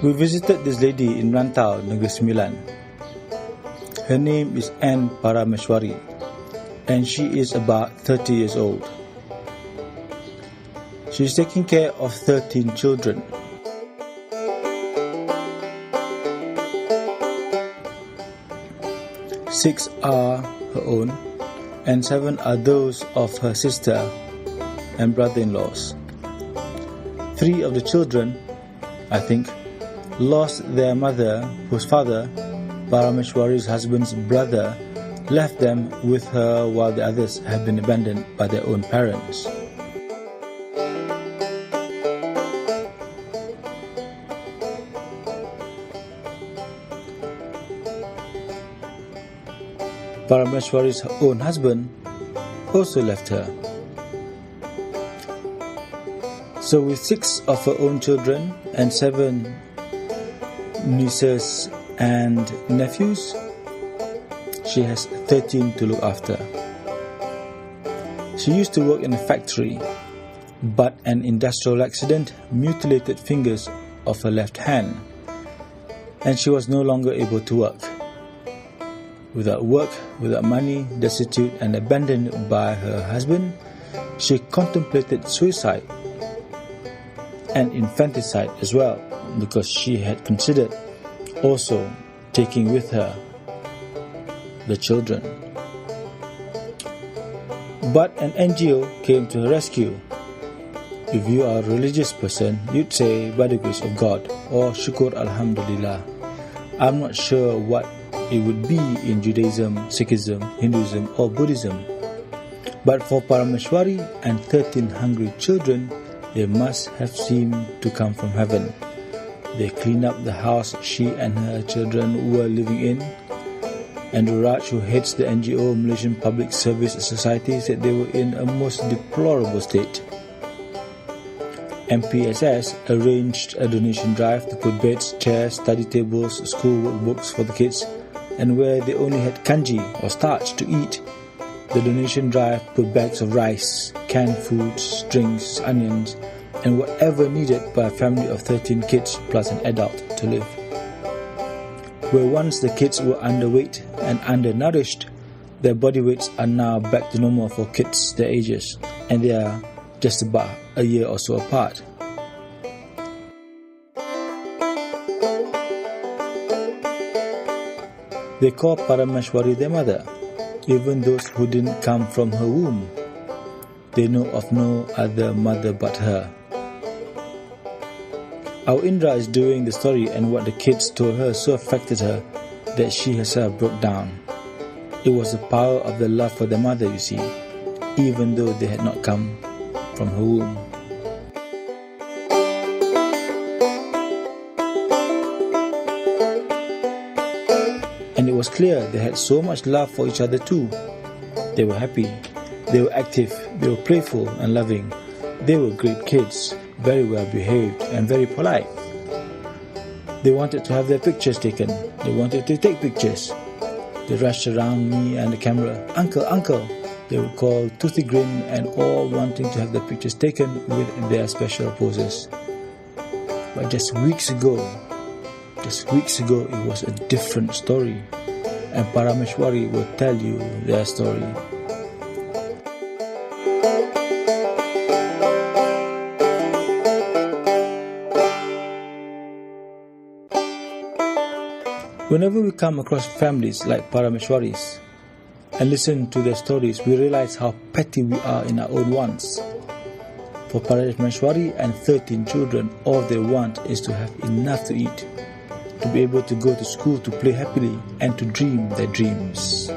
We visited this lady in Rantau, Negeri Sembilan. Her name is Anne Parameshwari, and she is about 30 years old. She is taking care of 13 children. Six are her own, and 7 are those of her sister and brother-in-laws. 3 of the children, I think, lost their mother, whose father, Parameshwari's husband's brother, left them with her, while the others have been abandoned by their own parents. Parameshwari's own husband also left her. So with 6 of her own children and 7 nieces and nephews, she has 13 to look after. She used to work in a factory, but an industrial accident mutilated fingers of her left hand, and she was no longer able to work. Without work, without money, destitute and abandoned by her husband, she contemplated suicide and infanticide as well, because she had considered also taking with her the children. But an NGO came to her rescue. If you are a religious person, you'd say by the grace of God or Shukur Alhamdulillah. I'm not sure what it would be in Judaism, Sikhism, Hinduism or Buddhism. But for Parameshwari and 13 hungry children, they must have seemed to come from heaven. They cleaned up the house she and her children were living in. And Raj, who heads the NGO Malaysian Public Service Society, said they were in a most deplorable state. MPSS arranged a donation drive to put beds, chairs, study tables, school books for the kids, and where they only had kanji or starch to eat, the donation drive put bags of rice, canned foods, drinks, onions, and whatever needed by a family of 13 kids plus an adult to live. Where once the kids were underweight and undernourished, their body weights are now back to normal for kids their ages, and they are just about a year or so apart. They call Parameshwari their mother, even those who didn't come from her womb. They know of no other mother but her. Our Indra is doing the story, and what the kids told her so affected her that she herself broke down. It was the power of the love for their mother, you see, even though they had not come from her womb. And it was clear they had so much love for each other too. They were happy, they were active, they were playful and loving. They were great kids, very well behaved and very polite. They wanted to have their pictures taken. They wanted to take pictures. They rushed around me and the camera. Uncle, uncle! They would call, toothy grin, and all wanting to have their pictures taken with their special poses. But just weeks ago, it was a different story, and Parameshwari will tell you their story. Whenever we come across families like Parameshwari's and listen to their stories, we realize how petty we are in our own wants. For Parameshwari and 13 children, all they want is to have enough to eat, to be able to go to school, to play happily, and to dream their dreams.